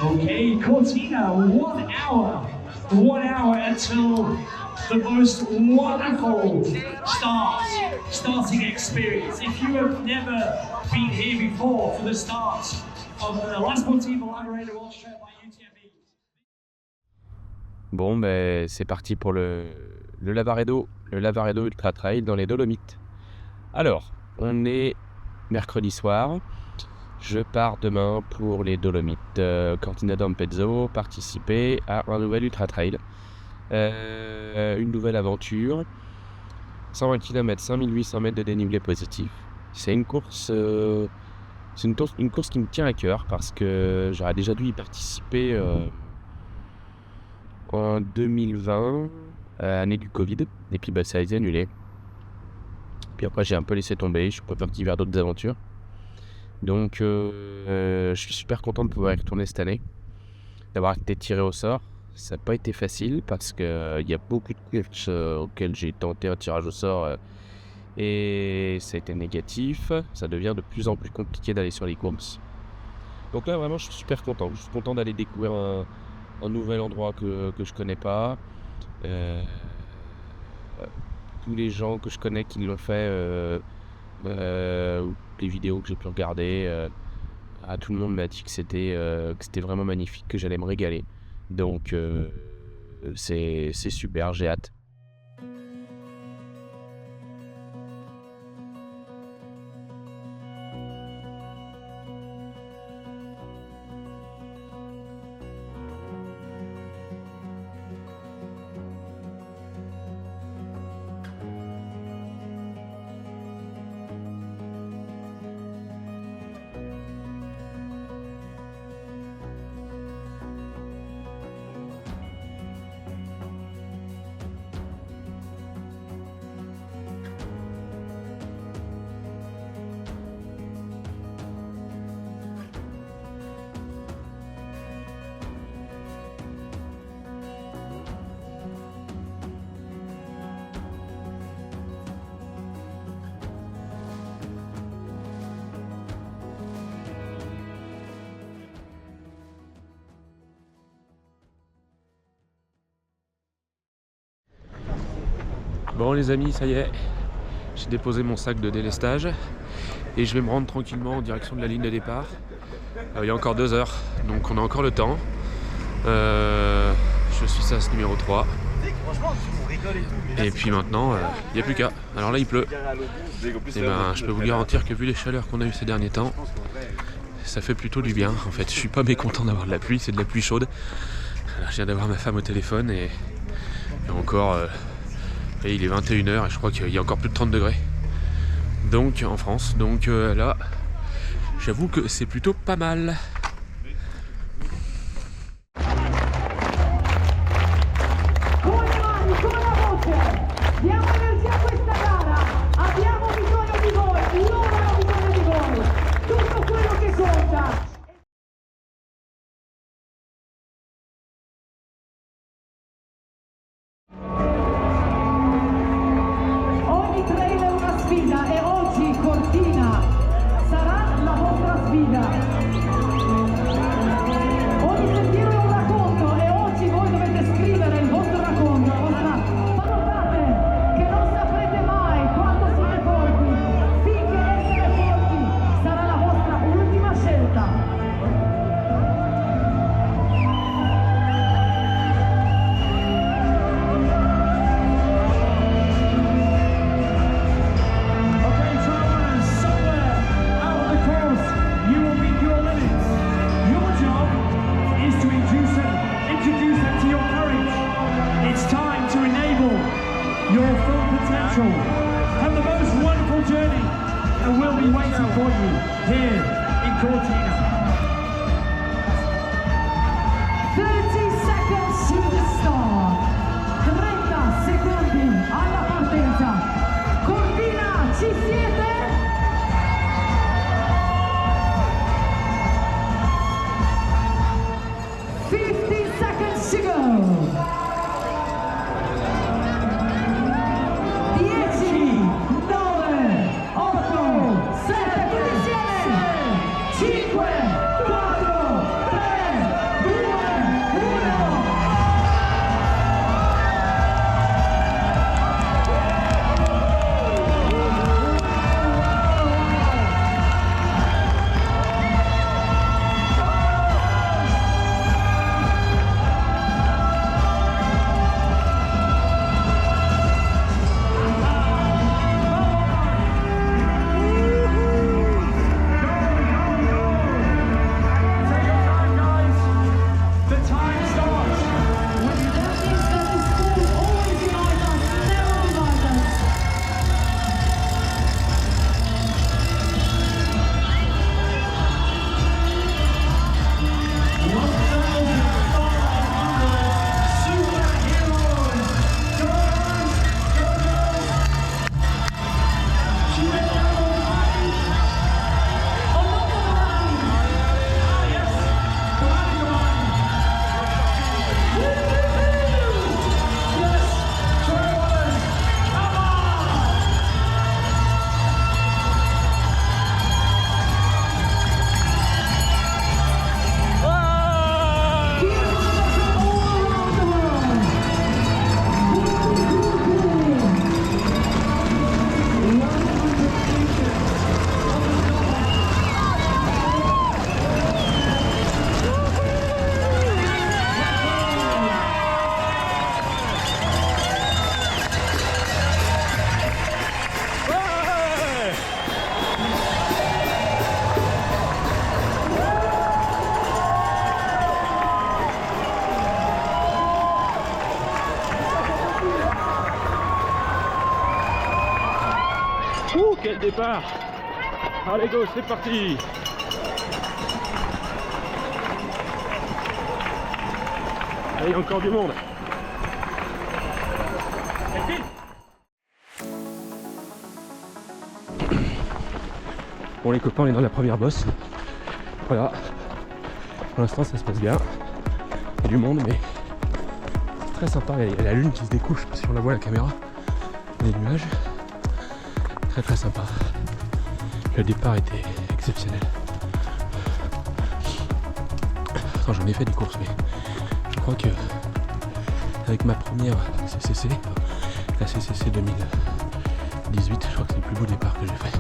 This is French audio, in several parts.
Okay, Cortina, 1 hour. 1 hour until the most wonderful starting experience. If you have never been here before for the start of the La Sportiva Lavaredo Austria by UTMB. Bon, ben c'est parti pour le Lavaredo Ultra Trail dans les Dolomites. Alors, on est mercredi soir. Je pars demain pour les Dolomites Cortina d'Ampezzo, participer à un nouvel Ultra Trail. Une nouvelle aventure. 120 km, 5800 mètres de dénivelé positif. C'est une course, une course qui me tient à cœur parce que j'aurais déjà dû y participer en 2020, année du Covid, et puis ça a été annulé. Puis après j'ai un peu laissé tomber, je suis reparti vers d'autres aventures. Donc je suis super content de pouvoir y retourner cette année, d'avoir été tiré au sort. Ça n'a pas été facile parce qu'il y a beaucoup de courses auxquelles j'ai tenté un tirage au sort et ça a été négatif. Ça devient de plus en plus compliqué d'aller sur les courses. Donc là vraiment je suis super content. Je suis content d'aller découvrir un nouvel endroit que je connais pas. Tous les gens que je connais qui l'ont fait, les vidéos que j'ai pu regarder, tout le monde m'a dit que c'était vraiment magnifique, que j'allais me régaler. Donc c'est super, j'ai hâte. Bon les amis, ça y est, j'ai déposé mon sac de délestage et je vais me rendre tranquillement en direction de la ligne de départ. Il y a encore 2 heures, donc on a encore le temps. Je suis sas numéro 3. Et puis maintenant, il n'y a plus qu'à. Alors là il pleut. Et je peux vous garantir que vu les chaleurs qu'on a eues ces derniers temps, ça fait plutôt du bien. En fait, je suis pas mécontent d'avoir de la pluie, c'est de la pluie chaude. Alors, je viens d'avoir ma femme au téléphone et encore... Et il est 21h et je crois qu'il y a encore plus de 30 degrés. Donc en France, donc là, j'avoue que c'est plutôt pas mal. And the most wonderful journey and will be waiting for you here in Cortina. 30 seconds to the start. 30 secondi alla partenza. Cortina, ci siete? Seconds to go. 10, 9, 8, 7, 5, départ. Allez go, c'est parti. Allez, il y a encore du monde. Bon les copains, on est dans la première bosse. Voilà. Pour l'instant ça se passe bien. Il y a du monde mais c'est très sympa. Il y a la lune qui se découche, je sais pas si on la voit à la caméra. Il y a des nuages. Très très sympa. Le départ était exceptionnel. Attends, j'en ai fait des courses mais je crois que avec ma première CCC, la CCC 2018, je crois que c'est le plus beau départ que j'ai fait.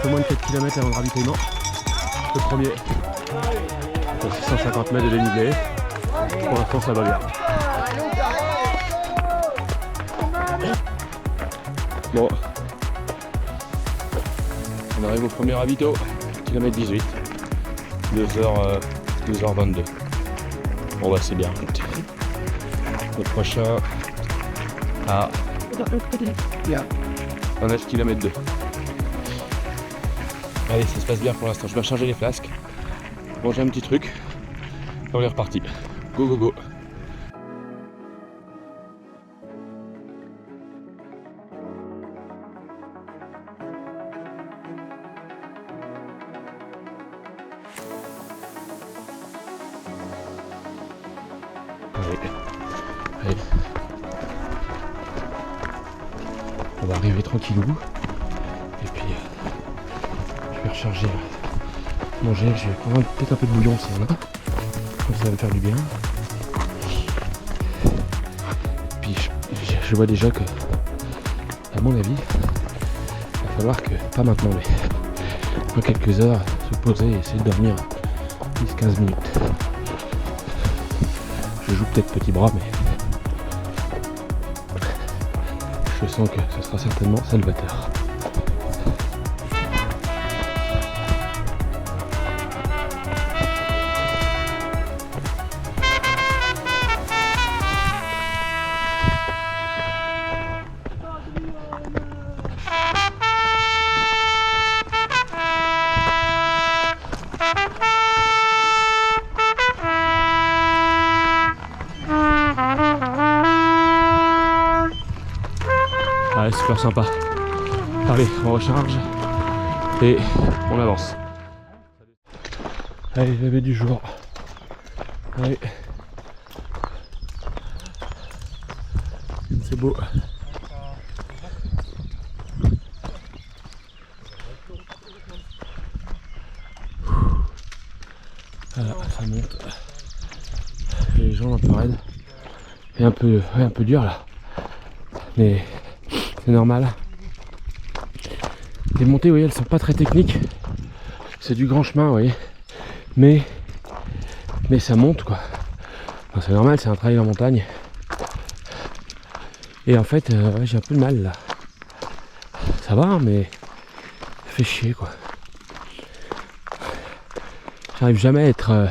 Moins de 4 km avant le ravitaillement. Le premier, 650 mètres de dénivelé. Pour l'instant, ça va bien. Bon, on arrive au premier ravito, kilomètre 18, 2h22. Bon, bah, c'est bien. Le prochain à 9 km 2. Allez, ça se passe bien pour l'instant. Je vais recharger les flasques, manger un petit truc, et on est reparti. Go go go. Allez. On va arriver tranquillou. Et puis je vais recharger, manger, je vais prendre peut-être un peu de bouillon s'il y en a, comme ça va me faire du bien. Puis je vois déjà que, à mon avis, il va falloir que, pas maintenant mais dans quelques heures, se poser et essayer de dormir 10-15 minutes. Je joue peut-être petit bras mais je sens que ce sera certainement salvateur. Ouais, super sympa. Allez, on recharge et on avance. Allez, lever du jour. Allez. C'est beau. Voilà, ça monte. Les jambes un peu raides. Et un peu dur là. Mais c'est normal. Les montées, vous voyez, elles sont pas très techniques. C'est du grand chemin, vous voyez. Mais ça monte quoi. Enfin, c'est normal, c'est un trail en montagne. Et en fait, ouais, j'ai un peu de mal là. Ça va, mais ça fait chier quoi. J'arrive jamais à être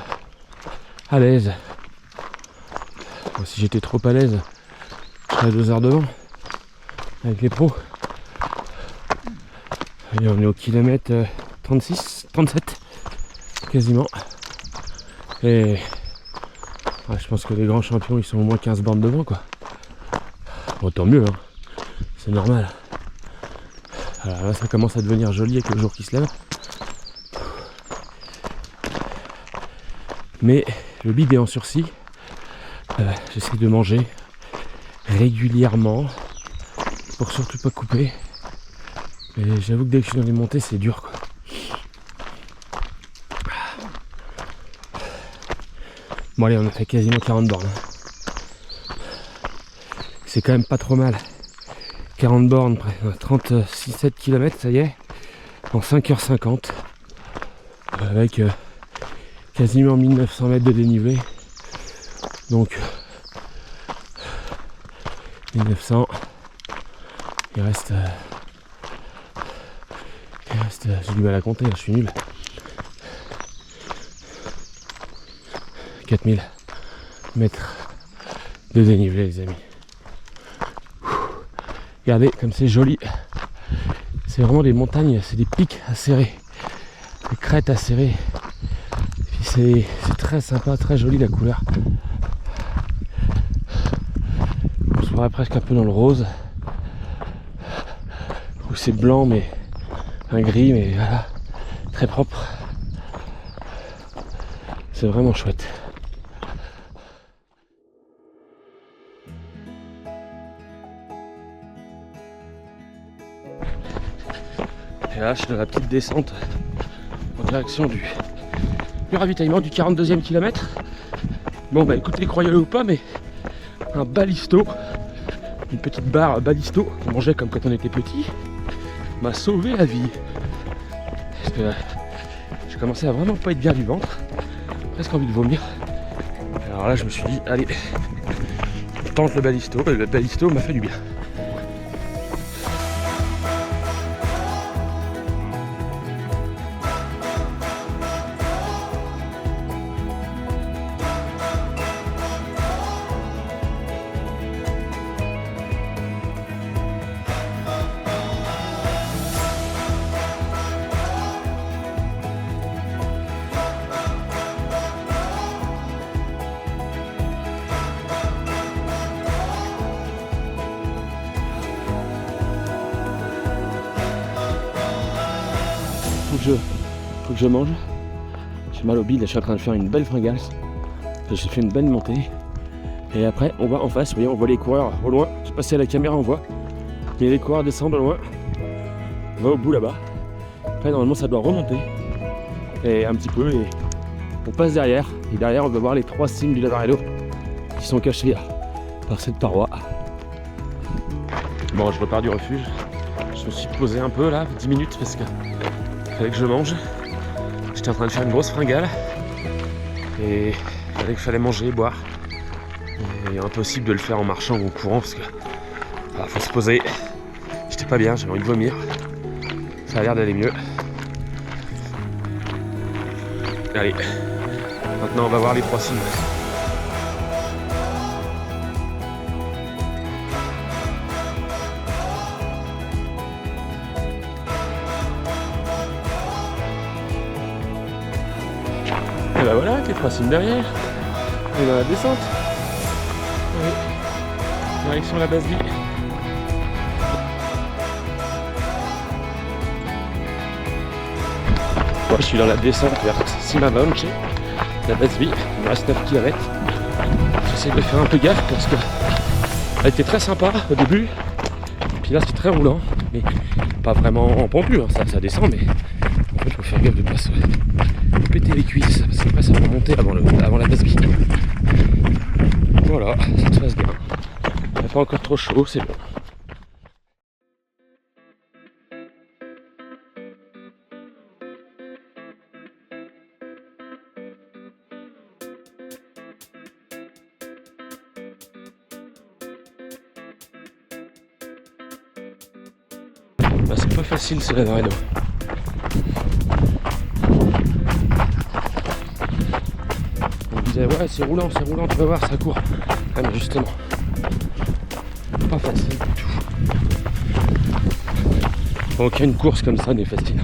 à l'aise. Bon, si j'étais trop à l'aise, je serais 2 heures devant avec les pros. Et on est au kilomètre 36, 37 quasiment. Et ouais, je pense que les grands champions ils sont au moins 15 bornes devant quoi. Bon, tant mieux, hein. C'est normal. Alors là ça commence à devenir joli avec le jour qui se lève. Mais le bide est en sursis. J'essaie de manger régulièrement pour surtout pas couper. Mais j'avoue que dès que je suis dans les montées c'est dur quoi. Bon allez, on a fait quasiment 40 bornes. C'est quand même pas trop mal. 40 bornes, 36-7 km, ça y est, en 5h50. Avec quasiment 1900 mètres de dénivelé. Donc 1900. Il reste, j'ai du mal à compter, je suis nul. 4000 mètres de dénivelé, les amis. Regardez comme c'est joli. C'est vraiment des montagnes, c'est des pics acérés, des crêtes acérées. C'est très sympa, très joli la couleur. On se croirait presque un peu dans le rose. Où c'est blanc mais un gris, mais voilà, très propre. C'est vraiment chouette. Et là, je suis dans la petite descente en direction du ravitaillement du 42e kilomètre. Bon bah écoutez, croyez-le ou pas, mais un balisto, une petite barre balisto qu'on mangeait comme quand on était petit, m'a sauvé la vie. Parce que je commençais à vraiment pas être bien du ventre, presque envie de vomir. Alors là je me suis dit, allez, je tente le balisto, et le balisto m'a fait du bien. Faut que je mange. J'ai mal au bide, je suis en train de faire une belle fringale. J'ai fait une belle montée. Et après, on va en face, vous voyez, on voit les coureurs au loin. Je passe à la caméra, on voit. Et les coureurs descendent au loin. On va au bout là-bas. Après, normalement, ça doit remonter. Et un petit peu, et on passe derrière. Et derrière, on va voir les 3 cimes du Lavaredo qui sont cachés par cette paroi. Bon, je repars du refuge. Je me suis posé un peu là, 10 minutes parce que fallait que je mange. J'étais en train de faire une grosse fringale et il fallait manger, boire. Et impossible de le faire en marchant ou en courant parce que faut se poser. J'étais pas bien, j'avais envie de vomir. Ça a l'air d'aller mieux. Allez, maintenant on va voir les 3 cimes. Et bah voilà, les 3 cimes derrière. On est dans la descente. Allez, direction la base vie. Moi je suis dans la descente vers Cima Mountain, la base vie. Il me reste 9 km. J'essaie de faire un peu gaffe parce que elle était très sympa au début. Puis là c'est très roulant, mais pas vraiment en pentu, hein. Ça descend, mais en fait il faut faire gaffe de ne pas se péter les cuisses parce qu'après ça va monter avant la base vie. Voilà, ça se passe bien. Il n'est pas encore trop chaud, c'est bon. Bah, c'est pas facile ce Lavaredo. On me disait ouais c'est roulant, tu vas voir ça court. Ah mais justement, pas facile du tout. Aucune course comme ça n'est facile.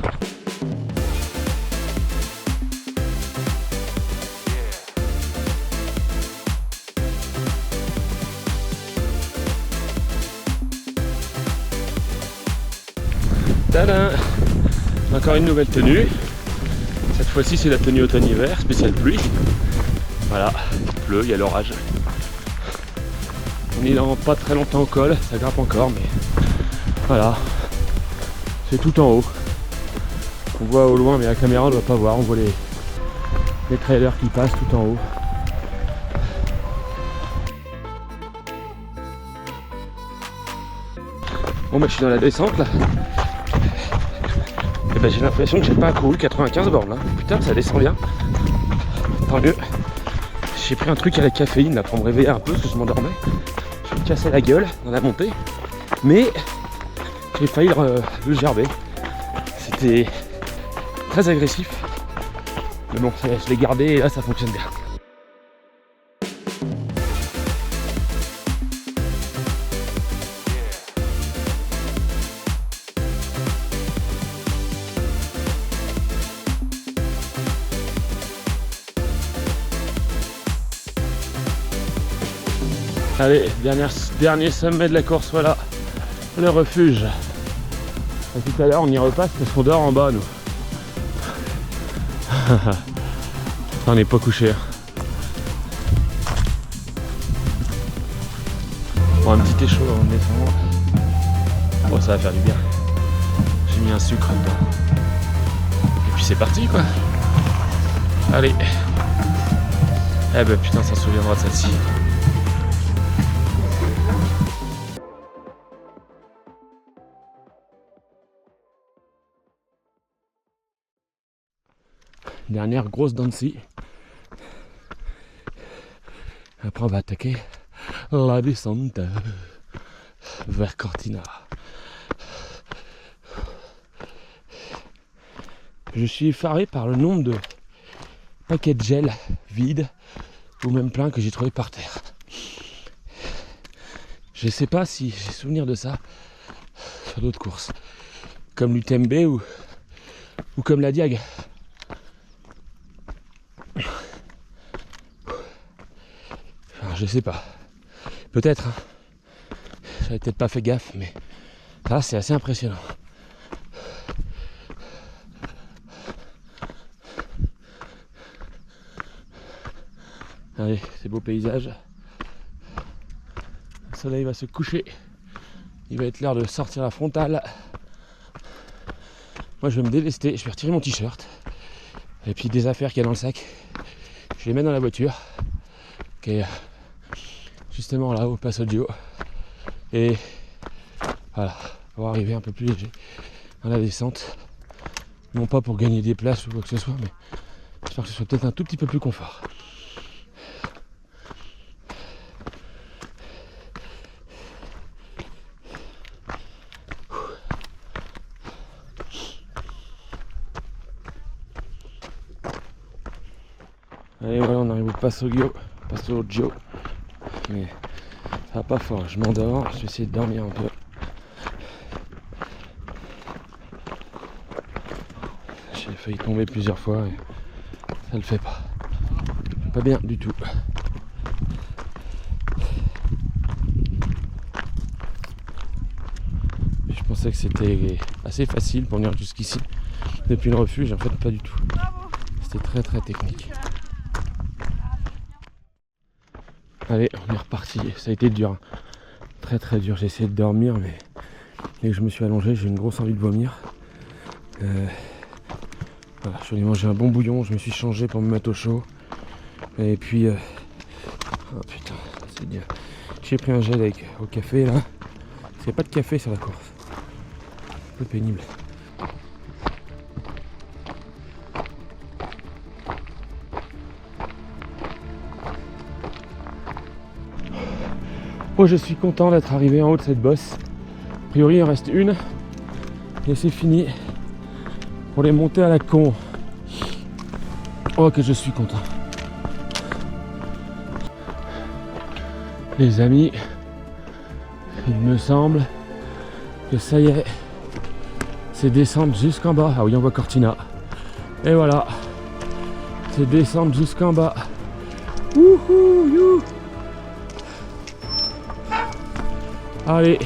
Tadam! Encore une nouvelle tenue. Cette fois-ci c'est la tenue automne-hiver, spéciale pluie. Voilà, il pleut, il y a l'orage. On est dans pas très longtemps au col, ça grimpe encore, mais voilà. C'est tout en haut. On voit au loin, mais la caméra on ne doit pas voir. On voit les trailers qui passent tout en haut. Bon bah je suis dans la descente là. Et bah j'ai l'impression que j'ai pas couru 95 bornes là. Putain ça descend bien. Tant mieux. J'ai pris un truc à la caféine là pour me réveiller un peu parce que je m'endormais. J'ai cassé la gueule dans la montée, mais j'ai failli le gerber. C'était très agressif, mais bon, je l'ai gardé et là ça fonctionne bien. Allez, dernier sommet de la course, voilà, le refuge. Et tout à l'heure on y repasse parce qu'on dort en bas nous. On n'est pas couché. Bon, un petit échaud avant de descendre. Bon, ça va faire du bien. J'ai mis un sucre dedans. Et puis c'est parti quoi. Allez. Eh ben putain, ça se souviendra de celle-ci. Dernière grosse dancy. Après on va attaquer la descente vers Cortina. Je suis effaré par le nombre de paquets de gel vides ou même pleins que j'ai trouvé par terre. Je sais pas si j'ai souvenir de ça sur d'autres courses comme l'UTMB ou comme la Diag. Enfin, je sais pas. Peut-être. Hein. J'avais peut-être pas fait gaffe, mais là c'est assez impressionnant. Allez, c'est beau paysage. Le soleil va se coucher. Il va être l'heure de sortir la frontale. Moi je vais me délester, je vais retirer mon t-shirt. Et puis des affaires qu'il y a dans le sac, je les mets dans la voiture. Qui est justement là au Passaggio. Et voilà, pour arriver un peu plus léger dans la descente. Non pas pour gagner des places ou quoi que ce soit, mais j'espère que ce soit peut-être un tout petit peu plus confort. Allez voilà, on arrive au Passaggio, mais ça va pas fort, je m'endors, je vais essayer de dormir un peu. J'ai failli tomber plusieurs fois et ça le fait pas. Pas bien du tout. Je pensais que c'était assez facile pour venir jusqu'ici depuis le refuge, en fait pas du tout. C'était très très technique. Allez, on est reparti, ça a été dur, très très dur, j'ai essayé de dormir mais dès que je me suis allongé j'ai eu une grosse envie de vomir. Voilà, je suis allé manger un bon bouillon, je me suis changé pour me mettre au chaud et puis oh putain, c'est dur. J'ai pris un gel au café là, parce qu'il n'y a pas de café sur la course, un peu pénible. Oh, je suis content d'être arrivé en haut de cette bosse. A priori il en reste une et c'est fini pour les monter à la con. Oh que je suis content. Les amis, il me semble que ça y est, c'est descendre jusqu'en bas. Ah oui, on voit Cortina. Et voilà, c'est descendre jusqu'en bas. Wouhou, you. Allez,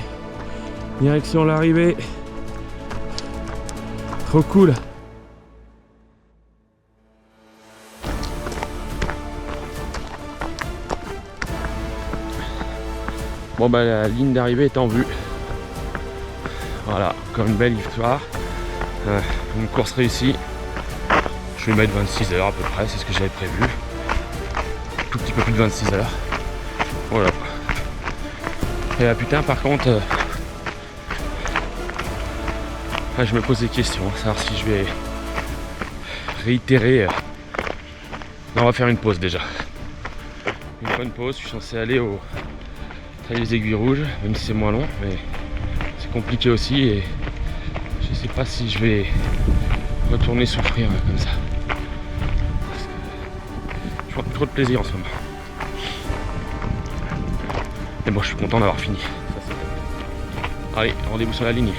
direction l'arrivée. Trop cool. Bon bah la ligne d'arrivée est en vue. Voilà, comme une belle victoire. Une course réussie. Je vais mettre 26 heures à peu près, c'est ce que j'avais prévu. Tout petit peu plus de 26 heures. Voilà. Et là putain par contre je me pose des questions, savoir si je vais réitérer. Non, on va faire une pause déjà. Une bonne pause, je suis censé aller au Ça, les aiguilles rouges, même si c'est moins long, mais c'est compliqué aussi et je sais pas si je vais retourner souffrir comme ça. Je prends trop de plaisir en ce moment. Mais bon, je suis content d'avoir fini. Ça, c'est top. Allez, rendez-vous sur la ligne.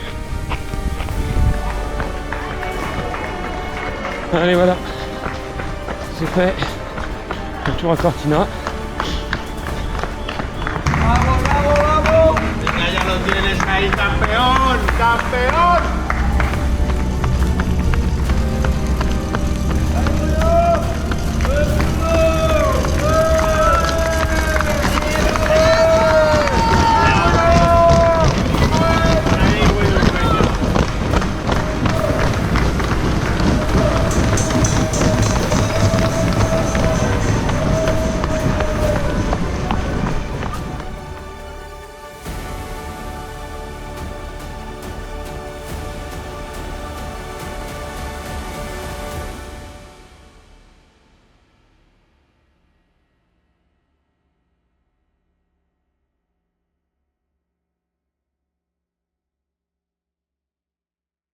Allez, voilà. C'est fait. Retour à Cortina. ¡Vamos, vamos, vamos! ¡Venga, ya lo tienes ahí, campeón! ¡Campeón!